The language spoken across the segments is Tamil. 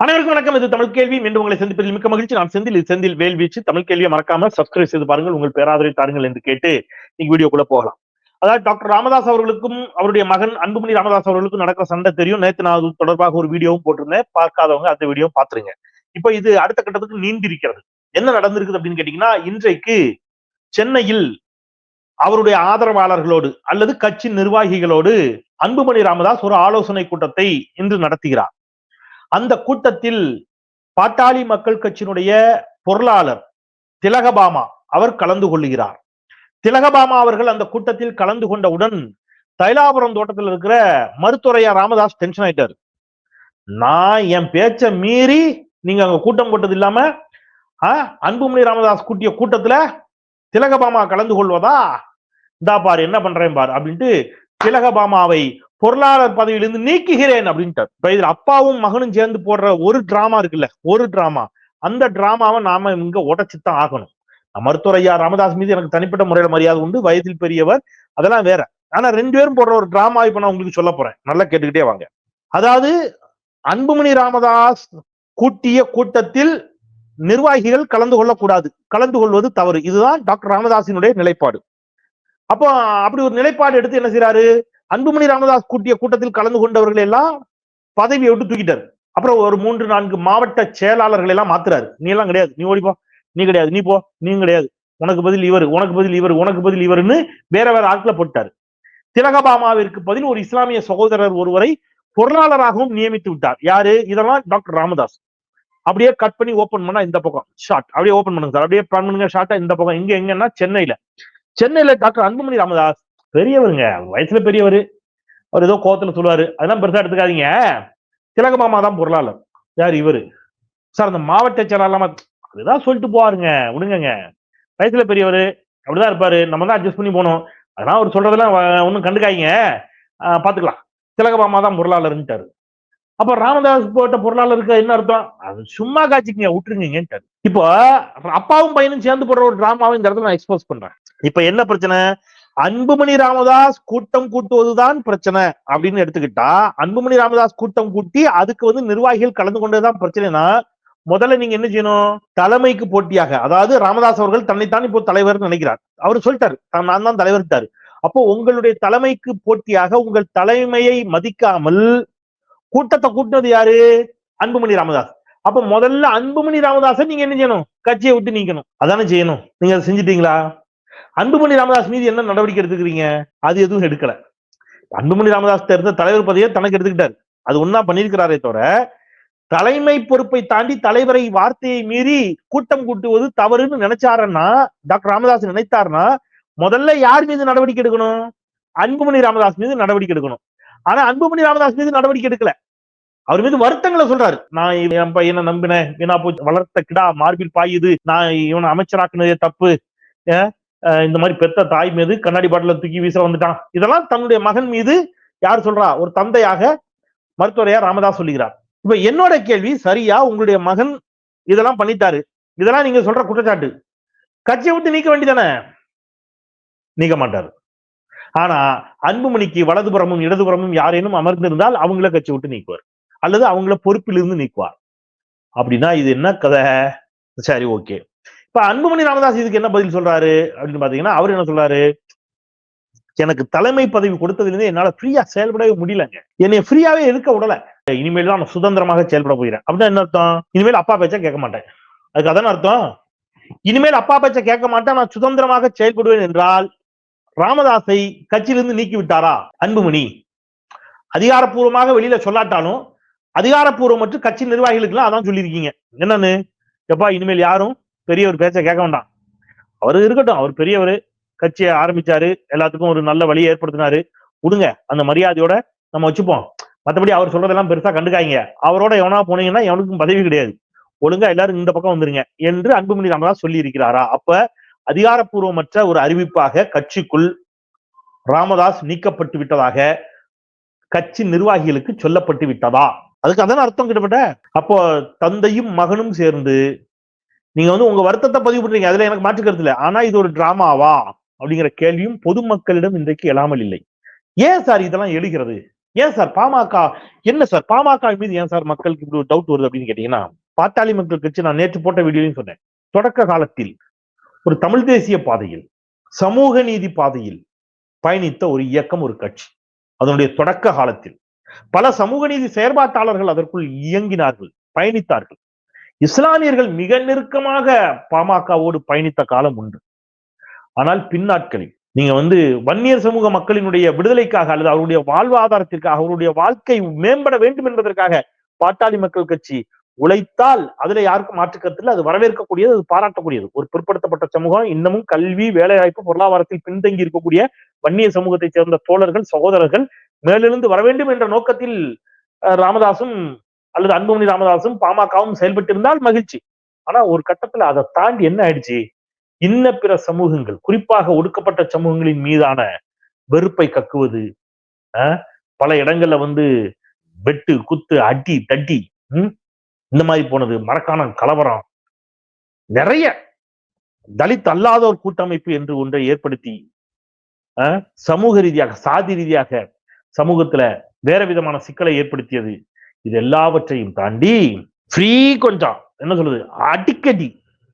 அனைவருக்கும் வணக்கம். இது தமிழ் கேள்வி. மீண்டும் உங்களை சந்திப்பதில் மிக்க மகிழ்ச்சி. நான் செந்தில் வேல்வீச்சு. தமிழ் கேள்வியை மறக்காம சப்ஸ்கிரைப் செய்து பாருங்கள். உங்கள் பேராதரவை தாருங்கள் என்று கேட்டு நீங்க வீடியோக்குள்ள போகலாம். அதாவது டாக்டர் ராமதாஸ் அவர்களுக்கும் அவருடைய மகன் அன்புமணி ராமதாஸ் அவர்களுக்கும் நடக்கிற சண்டை தெரியும். நேற்று நான் அது தொடர்பாக ஒரு வீடியோவும் போட்டிருந்தேன். பார்க்காதவங்க அந்த வீடியோ பாத்துருங்க. இப்ப இது அடுத்த கட்டத்துக்கு நீண்டிருக்கிறது. என்ன நடந்திருக்குது அப்படின்னு கேட்டீங்கன்னா, இன்றைக்கு சென்னையில் அவருடைய ஆதரவாளர்களோடு அல்லது கட்சி நிர்வாகிகளோடு அன்புமணி ராமதாஸ் ஒரு ஆலோசனை கூட்டத்தை இன்று நடத்துகிறார். அந்த கூட்டத்தில் பாட்டாளி மக்கள் கட்சியினுடைய பொருளாளர் திலகபாமா அவர் கலந்து கொள்கிறார். திலகபாமா அவர்கள் அந்த கூட்டத்தில் கலந்து கொண்டவுடன் தைலாபுரம் தோட்டத்தில் இருக்கிற மருத்துவரையா ராமதாஸ் டென்ஷன் ஆயிட்டாரு. நான் என் பேச்ச மீறி நீங்க அங்க கூட்டம் போட்டது இல்லாம அன்புமணி ராமதாஸ் கூட்டிய கூட்டத்துல திலகபாமா கலந்து கொள்வதா, இந்தா பாரு என்ன பண்றேன் பாரு அப்படின்ட்டு திலகபாமாவை பொருளாளர் பதவியிலிருந்து நீக்குகிறேன் அப்படின்ட்டு. இப்ப இதுல அப்பாவும் மகனும் சேர்ந்து போடுற ஒரு டிராமா இருக்குல்ல, ஒரு டிராமா, அந்த டிராமாவை நாம இங்க உடைச்சுத்தான் ஆகணும். மருத்துவர் ஐயா ராமதாஸ் மீது எனக்கு தனிப்பட்ட முறையில மரியாதை உண்டு, வயதில் பெரியவர், அதெல்லாம் வேற. ஆனா ரெண்டு பேரும் போடுற ஒரு டிராமா இப்ப நான் உங்களுக்கு சொல்ல போறேன், நல்லா கேட்டுக்கிட்டே வாங்க. அதாவது அன்புமணி ராமதாஸ் கூட்டிய கூட்டத்தில் நிர்வாகிகள் கலந்து கொள்ளக்கூடாது, கலந்து கொள்வது தவறு. இதுதான் டாக்டர் ராமதாஸினுடைய நிலைப்பாடு. அப்போ அப்படி ஒரு நிலைப்பாடு எடுத்து என்ன செய்யறாரு, அன்புமணி ராமதாஸ் கூட்டிய கூட்டத்தில் கலந்து கொண்டவர்கள் எல்லாம் பதவியை விட்டு தூக்கிட்டாரு. அப்புறம் ஒரு 3-4 மாவட்ட செயலாளர்கள் எல்லாம் மாத்துறாரு. நீ எல்லாம் கிடையாது, நீ ஓடிப்போ, நீ கிடையாது, நீ போ, நீ கிடையாது, உனக்கு பதில் இவர், உனக்கு பதில் இவர், உனக்கு பதில் இவர்னு வேற வேற ஆட்களை போட்டாரு. திலகபாமாவிற்கு பதில் ஒரு இஸ்லாமிய சகோதரர் ஒருவரை பொருளாளராகவும் நியமித்து விட்டார். யாரு? இதெல்லாம் டாக்டர் ராமதாஸ். அப்படியே கட் பண்ணி ஓபன் பண்ணா இந்த பக்கம் ஷார்ட், அப்படியே ஓபன் பண்ணுங்க சார், அப்படியே பண்ணுங்க ஷார்ட்டா இந்த பக்கம். இங்க எங்கன்னா சென்னையில டாக்டர் அன்புமணி ராமதாஸ் பெரியவருங்க, வயசுல பெரியவர். அவர் ஏதோ கோவத்துல சொல்லுவாரு, அதெல்லாம் பெருசா எடுத்துக்காதீங்க. திலகபாமா தான் பொருளாளர். யார் இவரு சார்? அந்த மாவட்ட செயலாளர் அதுதான் சொல்லிட்டு போவாருங்க, விடுங்க, வயசுல பெரியவர், அப்படிதான் இருப்பாரு, நம்ம தான் அட்ஜஸ்ட் பண்ணி போனோம். அதெல்லாம் அவர் சொல்றதெல்லாம் ஒன்னும் கண்டுக்காதீங்க, பாத்துக்கலாம். திலகபாமா தான் பொருளாளர்ன்ட்டாரு. அப்ப ராமதாஸ் போட்ட பொருளாளருக்கு என்ன அர்த்தம்? அது சும்மா காட்சிக்குங்க, விட்டுருங்கன்ட்டாரு. இப்போ அப்பாவும் பையனும் சேர்ந்து போடுற ஒரு டிராமாவை இந்த இடத்துல நான் எக்ஸ்போஸ் பண்றேன். இப்ப என்ன பிரச்சனை? அன்புமணி ராமதாஸ் கூட்டம் கூட்டுவதுதான் பிரச்சனை அப்படின்னு எடுத்துக்கிட்டா, அன்புமணி ராமதாஸ் கூட்டம் கூட்டி அதுக்கு நிர்வாகிகள் கலந்து கொண்டதுதான் பிரச்சனைனா, முதல்ல நீங்க என்ன செய்யணும்? தலைமைக்கு போட்டியாக, அதாவது ராமதாஸ் அவர்கள் தன்னைத்தான் இப்போ தலைவர் நினைக்கிறார், அவர் சொல்லிட்டாரு நான் தான் தலைவர்ட்டாரு. அப்போ உங்களுடைய தலைமைக்கு போட்டியாக உங்கள் தலைமையை மதிக்காமல் கூட்டத்தை கூட்டினது யாரு? அன்புமணி ராமதாஸ். அப்ப முதல்ல அன்புமணி ராமதாஸை நீங்க என்ன செய்யணும்? கட்சியை விட்டு நீக்கணும். அதானே செய்யணும். நீங்க அதை செஞ்சிட்டீங்களா? அன்புமணி ராமதாஸ் மீது என்ன நடவடிக்கை எடுத்துக்கிறீங்க? அது எதுவும் எடுக்கல. அன்புமணி ராமதாஸ் இருந்த தலைவர் பதவியை தனக்கு எடுத்துக்கிட்டாரு, அது ஒன்னா பண்ணிருக்கிறாரே தவிர, தலைமை பொறுப்பை தாண்டி தலைவரை வார்த்தையை மீறி கூட்டம் கூட்டுவது தவறுன்னு நினைச்சாருன்னா, டாக்டர் ராமதாஸ் நினைத்தாருன்னா, முதல்ல யார் மீது நடவடிக்கை எடுக்கணும்? அன்புமணி ராமதாஸ் மீது நடவடிக்கை எடுக்கணும். ஆனா அன்புமணி ராமதாஸ் மீது நடவடிக்கை எடுக்கல. அவர் மீது வருத்தங்களை சொல்றாரு. நான் என் பையனை நம்பினேன், வீணா போச்சு, வளர்த்த கிடா மார்பில் பாயுது, நான் இவனை அமைச்சராக்குனதே தப்பு, இந்த மாதிரி பெத்த தாய் மீது கண்ணாடி பாட்டில தூக்கி வீச வந்துட்டான். இதெல்லாம் தன்னுடைய மகன் மீது யார் சொல்றா? ஒரு தந்தையாக மருத்துவரையா ராமதாஸ் சொல்லுகிறார். இப்ப என்னோட கேள்வி, சரியா உங்களுடைய மகன் இதெல்லாம் பண்ணிட்டாரு, இதெல்லாம் நீங்க சொல்ற குற்றச்சாட்டு, கட்சியை விட்டு நீக்க வேண்டியதானே? நீக்க மாட்டாரு. ஆனா அன்புமணிக்கு வலதுபுறமும் இடதுபுறமும் யாரேனும் அமர்ந்திருந்தால் அவங்கள கட்சி விட்டு நீக்குவார், அல்லது அவங்கள பொறுப்பிலிருந்து நீக்குவார். அப்படின்னா இது என்ன கதை? சரி, ஓகே. இப்ப அன்புமணி ராமதாஸ் இதுக்கு என்ன பதில் சொல்றாரு அப்படின்னு பாத்தீங்கன்னா, அவர் என்ன சொல்றாரு? எனக்கு தலைமை பதவி கொடுத்ததுலேருந்து என்னால ஃப்ரீயா செயல்படவே முடியலங்க, என்னை ஃப்ரீயாவே இருக்க விடல, இனிமேல் தான் நான் சுதந்திரமாக செயல்பட போகிறேன். அப்படின்னா என்ன அர்த்தம்? இனிமேல் அப்பா பேச்ச கேட்க மாட்டேன், அதுக்கு அதான அர்த்தம். இனிமேல் அப்பா பேச்ச கேட்க மாட்டேன், நான் சுதந்திரமாக செயல்படுவேன் என்றால் ராமதாஸை கட்சியிலிருந்து நீக்கி விட்டாரா அன்புமணி? அதிகாரப்பூர்வமாக வெளியில சொல்லாட்டாலும் அதிகாரப்பூர்வமற்ற கட்சி நிர்வாகிகளுக்கு எல்லாம் அதான் சொல்லியிருக்கீங்க. என்னன்னு? எப்பா இனிமேல் யாரும் பெரியவர் பேச்ச கேட்க வேண்டாம், அவரு இருக்கட்டும், அவர் பெரியவர், கட்சியை ஆரம்பிச்சாரு, எல்லாத்துக்கும் ஒரு நல்ல வழியை ஏற்படுத்தினாரு, விடுங்க, அந்த மரியாதையோட நம்ம வச்சுப்போம். மற்றபடி அவர் சொல்றதெல்லாம் பெருசா கண்டுக்காங்க, அவரோட எவனா போனீங்கன்னா எவனுக்கும் பதவி கிடையாது, ஒழுங்கா எல்லாரும் இந்த பக்கம் வந்துருங்க என்று அன்புமணி ராமதாஸ் சொல்லி இருக்கிறாரா? அப்ப அதிகாரப்பூர்வமற்ற ஒரு அறிவிப்பாக கட்சிக்குள் ராமதாஸ் நீக்கப்பட்டு விட்டதாக கட்சி நிர்வாகிகளுக்கு சொல்லப்பட்டு விட்டதா? அதுக்கு அதான அர்த்தம் கிட்டப்பட்ட. அப்போ தந்தையும் மகனும் சேர்ந்து நீங்க உங்க வருத்தத்தை பதிவு பண்றீங்க, அதுல எனக்கு மாற்று கருத்து இல்லை. ஆனா இது ஒரு டிராமாவா அப்படிங்கிற கேள்வியும் பொதுமக்களிடம் இன்றைக்கு எழாமல் இல்லை. ஏன் சார் இதெல்லாம் எழுகிறது? ஏன் சார் பாமக என்ன சார் பாமக மீது ஏன் சார் மக்களுக்கு இப்படி ஒரு டவுட் வருது அப்படின்னு கேட்டீங்கன்னா, பாட்டாளி மக்கள் கட்சி நான் நேற்று போட்ட வீடியோலையும் சொன்னேன். தொடக்க காலத்தில் ஒரு தமிழ் தேசிய பாதையில், சமூக நீதி பாதையில் பயணித்த ஒரு இயக்கம், ஒரு கட்சி. அதனுடைய தொடக்க காலத்தில் பல சமூக நீதி செயற்பாட்டாளர்கள் அதற்குள் இயங்கினார்கள், பயணித்தார்கள். இஸ்லாமியர்கள் மிக நெருக்கமாக பாமகவோடு பயணித்த காலம் உண்டு. ஆனால் பின்னாட்களில் நீங்க வன்னியர் சமூக மக்களினுடைய விடுதலைக்காக அல்லது அவருடைய வாழ்வாதாரத்திற்காக, அவருடைய வாழ்க்கை மேம்பட வேண்டும் என்பதற்காக பாட்டாளி மக்கள் கட்சி உழைத்தால் அதுல யாருக்கும் மாற்றுக்கருத்தில் அது வரவேற்கக்கூடியது, அது பாராட்டக்கூடியது. ஒரு பிற்படுத்தப்பட்ட சமூகம் இன்னமும் கல்வி, வேலைவாய்ப்பு, பொருளாதாரத்தில் பின்தங்கி இருக்கக்கூடிய வன்னிய சமூகத்தை சேர்ந்த தோழர்கள், சகோதரர்கள் மேலிருந்து வர வேண்டும் என்ற நோக்கத்தில் ராமதாசும் அல்லது அன்புமணி ராமதாசும் பாமகவும் செயல்பட்டிருந்தால் மகிழ்ச்சி. ஆனா ஒரு கட்டத்துல அதை தாண்டி என்ன ஆயிடுச்சு, இன்ன பிற சமூகங்கள், குறிப்பாக ஒடுக்கப்பட்ட சமூகங்களின் மீதான வெறுப்பை கக்குவது, பல இடங்கள்ல வெட்டு, குத்து, அடி, தட்டி இந்த மாதிரி போனது, மரக்கான கலவரம், நிறைய தலித் அல்லாதோர் கூட்டமைப்பு என்று ஒன்றை ஏற்படுத்தி சமூக ரீதியாக, சாதி ரீதியாக சமூகத்துல வேற விதமான சிக்கலை ஏற்படுத்தியது. இது எல்லாவற்றையும் தாண்டி ஃப்ரீ கொஞ்சம் என்ன சொல்றது, அடிக்கடி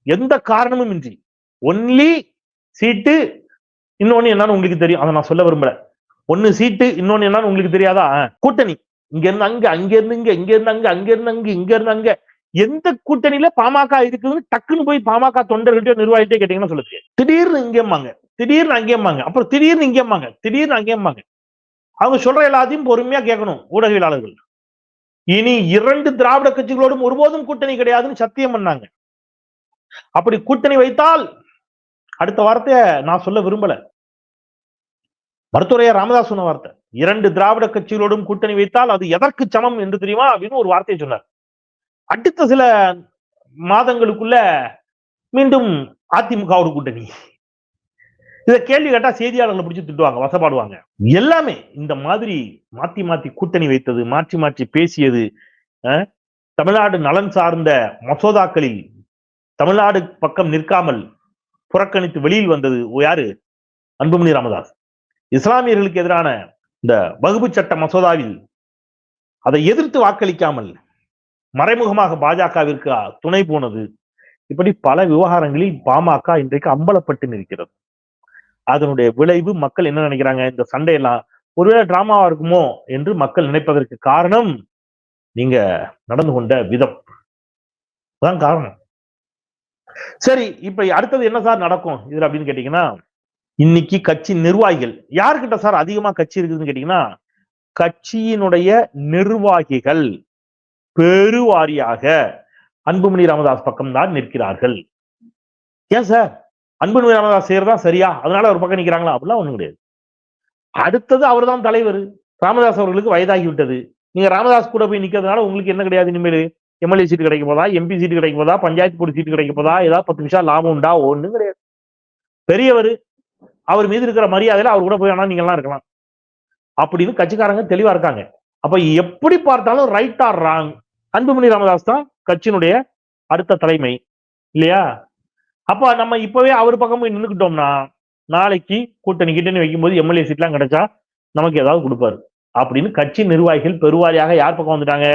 எந்த காரணமும் இன்றி ஒன்லி சீட்டு, இன்னொன்னு என்னன்னு உங்களுக்கு தெரியும், அதை நான் சொல்ல விரும்பல. ஒன்னு சீட்டு, இன்னொன்னு என்னன்னு உங்களுக்கு தெரியாதா, கூட்டணி. இங்க இருந்து அங்க, அங்க இருந்து இங்க, இங்க இருந்து அங்க, அங்க இருந்து அங்க, இங்க இருந்து அங்க, எந்த கூட்டணியில பாமக இருக்குதுன்னு டக்குன்னு போய் பாமக தொண்டர்கள்ட்ட, நிர்வாகிட்டே கேட்டீங்கன்னா சொல்லுது. திடீர்னு இங்கேம்பாங்க, திடீர்னு அங்கேம்பாங்க, அப்புறம் திடீர்னு இங்கேம்பாங்க, திடீர்னு அங்கேம்பாங்க. அவங்க சொல்ற எல்லாத்தையும் பொறுமையா கேட்கணும் ஊடகவியலாளர்கள். இனி 2 திராவிட கட்சிகளோடும் ஒருபோதும் கூட்டணி கிடையாதுன்னு சத்தியம் பண்ணாங்க. அப்படி கூட்டணி வைத்தால், அடுத்த வார்த்தையை நான் சொல்ல விரும்பல, மருத்துவரையர் ராமதாஸ் சொன்ன வார்த்தை, 2 திராவிட கட்சிகளோடும் கூட்டணி வைத்தால் அது எதற்கு சமம் என்று தெரியுமா அப்படின்னு ஒரு வார்த்தையை சொன்னார். அடுத்த சில மாதங்களுக்குள்ள மீண்டும் அதிமுகவோட கூட்டணி. இதை கேள்வி கேட்டா செய்தியாளர்களை பிடிச்சு திட்டுவாங்க, வசப்பாடுவாங்க. எல்லாமே இந்த மாதிரி மாத்தி மாத்தி கூட்டணி வைத்தது, மாற்றி மாற்றி பேசியது, தமிழ்நாடு நலன் சார்ந்த மசோதாக்களில் தமிழ்நாடு பக்கம் நிற்காமல் புறக்கணித்து வெளியில் வந்தது யாரு, அன்புமணி ராமதாஸ். இஸ்லாமியர்களுக்கு எதிரான இந்த வகுப்பு சட்ட மசோதாவில் அதை எதிர்த்து வாக்களிக்காமல் மறைமுகமாக பாஜகவிற்கு துணை போனது, இப்படி பல விவகாரங்களில் பாமக இன்றைக்கு அம்பலப்பட்டு நிற்கிறது. அதனுடைய விளைவு மக்கள் என்ன நினைக்கிறாங்க, இந்த சண்டையெல்லாம் ஒருவேளை டிராமாவா இருக்குமோ என்று மக்கள் நினைப்பதற்கு காரணம் நீங்க நடந்து கொண்ட விதம் தான் காரணம். சரி, இப்ப அடுத்தது என்ன சார் நடக்கும் இதுல அப்படின்னு கேட்டீங்கன்னா, இன்னைக்கு கட்சி நிர்வாகிகள் யாருக்கிட்ட சார் அதிகமா கட்சி இருக்குதுன்னு கேட்டீங்கன்னா, கட்சியினுடைய நிர்வாகிகள் பெருவாரியாக அன்புமணி ராமதாஸ் பக்கம் தான் நிற்கிறார்கள். ஏன் சார் அன்புமணி ராமதாஸ் செய்யறதா சரியா, அதனால ஒரு பக்கம் நிக்கிறாங்களா, அப்படிலாம் ஒண்ணும் கிடையாது. அடுத்தது அவர் தான் தலைவர். ராமதாஸ் அவர்களுக்கு வயதாகி விட்டது. நீங்க ராமதாஸ் கூட போய் நிக்கிறதுனால உங்களுக்கு என்ன கிடையாது, இனிமேல் எம்எல்ஏ சீட்டு கிடைக்க போதா, எம்பி சீட்டு கிடைக்க போதா, பஞ்சாயத்து போர்டு சீட்டு கிடைக்க போதா, ஏதாவது 10 நிமிஷம் லாபம் உண்டா, ஒண்ணும் கிடையாது. பெரியவர், அவர் மீது இருக்கிற மரியாதையில அவர் கூட போய் வேணா நீங்க எல்லாம் இருக்கலாம் அப்படின்னு கட்சிக்காரங்க தெளிவா இருக்காங்க. அப்ப எப்படி பார்த்தாலும் right or wrong, Anbumani Ramadoss தான் கட்சியினுடைய அடுத்த தலைமை இல்லையா? அப்ப நம்ம இப்பவே அவர் பக்கம் போய் நின்றுக்கிட்டோம்னா, நாளைக்கு கூட்டணி வைக்கும் போது எம்எல்ஏ சீட் எல்லாம் கிடைச்சா நமக்கு ஏதாவது கொடுப்பாரு அப்படின்னு கட்சி நிர்வாகிகள் பெருவாரியாக யார் பக்கம் வந்துட்டாங்க,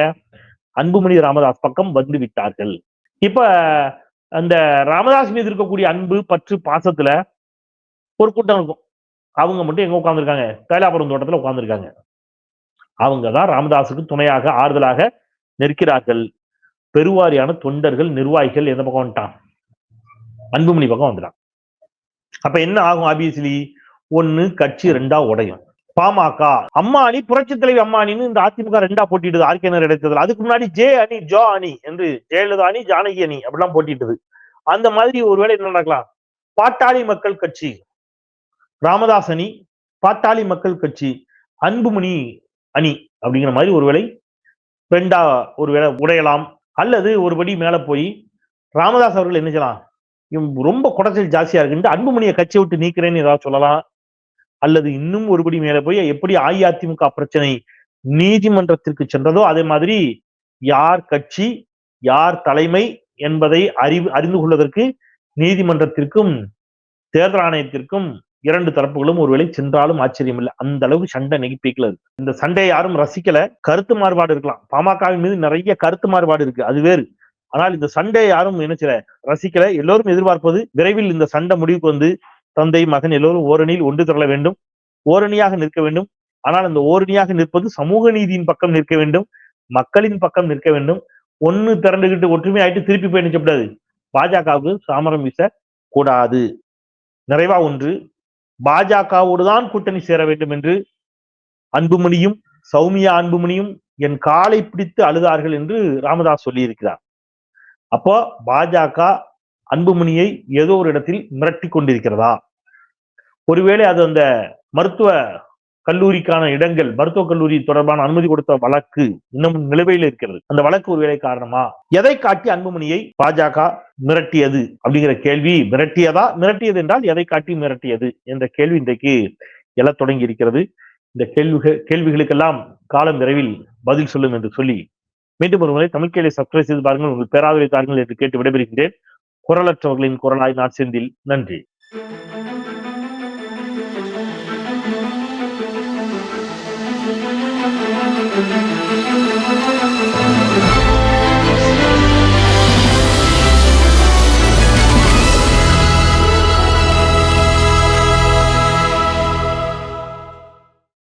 அன்புமணி ராமதாஸ் பக்கம் வந்து விட்டார்கள். இப்ப அந்த ராமதாஸ் மீது இருக்கக்கூடிய அன்பு, பற்று, பாசத்துல ஒரு கூட்டம் இருக்கும். அவங்க மட்டும் எங்க உட்கார்ந்துருக்காங்க, தைலாபுரம் தோட்டத்துல உட்கார்ந்துருக்காங்க. அவங்கதான் ராமதாஸுக்கு துணையாக, ஆறுதலாக நிற்கிறார்கள். பெருவாரியான தொண்டர்கள், நிர்வாகிகள் எந்த பக்கம் வந்துட்டான், அன்புமணி பக்கம் வந்துட்டான். அப்ப என்ன ஆகும், ஆபியஸ்லி ஒண்ணு கட்சி ரெண்டா உடையும். பாமக அம்மா அணி, புரட்சி தலைவி அம்மா அணின்னு இந்த அதிமுக ரெண்டா போட்டிடுது ஆர்கேனர் எடுத்தது. அதுக்கு முன்னாடி ஜே அணி, ஜோ அணி என்று ஜெயலலிதா அணி, ஜானகி அணி அப்படிலாம் போட்டிட்டது. அந்த மாதிரி ஒருவேளை என்ன நடக்கலாம், பாட்டாளி மக்கள் கட்சி ராமதாஸ் அணி, பாட்டாளி மக்கள் கட்சி அன்புமணி அணி அப்படிங்கிற மாதிரி ஒருவேளை ரெண்டா ஒருவேளை உடையலாம். அல்லது ஒருபடி மேல போய் ராமதாஸ் அவர்கள் என்ன செய்யலாம், ரொம்ப குடைச்சல் ஜாஸ்தியா இருக்குன்னு அன்புமணியை கட்சியை விட்டு நீக்கிறேன்னு ஏதாவது சொல்லலாம். அல்லது இன்னும் ஒருபடி மேல போய் எப்படி அஇஅதிமுக பிரச்சனை நீதிமன்றத்திற்கு சென்றதோ அதே மாதிரி யார் கட்சி யார் தலைமை என்பதை அறிந்து கொள்வதற்கு நீதிமன்றத்திற்கும் தேர்தல் ஆணையத்திற்கும் இரண்டு தரப்புகளும் ஒருவேளை சென்றாலும் ஆச்சரியம் இல்லை. அந்த அளவுக்கு சண்டை நெகிப்பிக்கல இருக்கு. இந்த சண்டையை யாரும் ரசிக்கல. கருத்து மாறுபாடு இருக்கலாம். பாமகவின் மீது நிறைய கருத்து மாறுபாடு இருக்கு, அது வேறு. ஆனால் இந்த சண்டையை யாரும் நினைச்சல ரசிக்கல. எல்லோரும் எதிர்பார்ப்பது விரைவில் இந்த சண்டை முடிவுக்கு வந்து தந்தை மகன் எல்லோரும் ஓரணியில் ஒன்று திரள வேண்டும், ஓரணியாக நிற்க வேண்டும். ஆனால் அந்த ஓரணியாக நிற்பது சமூக நீதியின் பக்கம் நிற்க வேண்டும், மக்களின் பக்கம் நிற்க வேண்டும். ஒன்னு திரண்டுகிட்டு ஒற்றுமை ஆயிட்டு திருப்பி போய் நினைச்சக்கூடாது. பாஜகவுக்கு சாமரம் வீச கூடாது. நிறைவா ஒன்று, பாஜகவோடு தான் கூட்டணி சேர வேண்டும் என்று அன்புமணியும் சௌமியா அன்புமணியும் என் காலை பிடித்து அழுதார்கள் என்று ராமதாஸ் சொல்லி இருக்கிறார். அப்போ பாஜக அன்புமணியை ஏதோ ஒரு இடத்தில் மிரட்டி கொண்டிருக்கிறதா? ஒருவேளை அது அந்த மருத்துவ கல்லூரிக்கான இடங்கள், மருத்துவக் கல்லூரி தொடர்பான அனுமதி கொடுத்த வழக்கு இன்னும் நிலுவையில் இருக்கிறது. அந்த வழக்கு ஒருவேளை காரணமா? எதை காட்டி அன்புமணியை பாஜக மிரட்டியது அப்படிங்கிற கேள்வி, மிரட்டியதா, மிரட்டியது என்றால் எதை காட்டி மிரட்டியது என்ற கேள்வி இன்றைக்கு எழத் தொடங்கி இருக்கிறது. இந்த கேள்விகளுக்கெல்லாம் காலம் விரைவில் பதில் சொல்லும் என்று சொல்லி மீண்டும் ஒரு முறை தமிழ் கேள்வி சப்ஸ்கிரைப் செய்து பாருங்கள், உங்கள் பேராதரவை தாருங்கள் என்று கேட்டு விடைபெறுகின்றேன். குரலற்றவர்களின் குரலாய் நான் செந்தில். நன்றி. Thank you.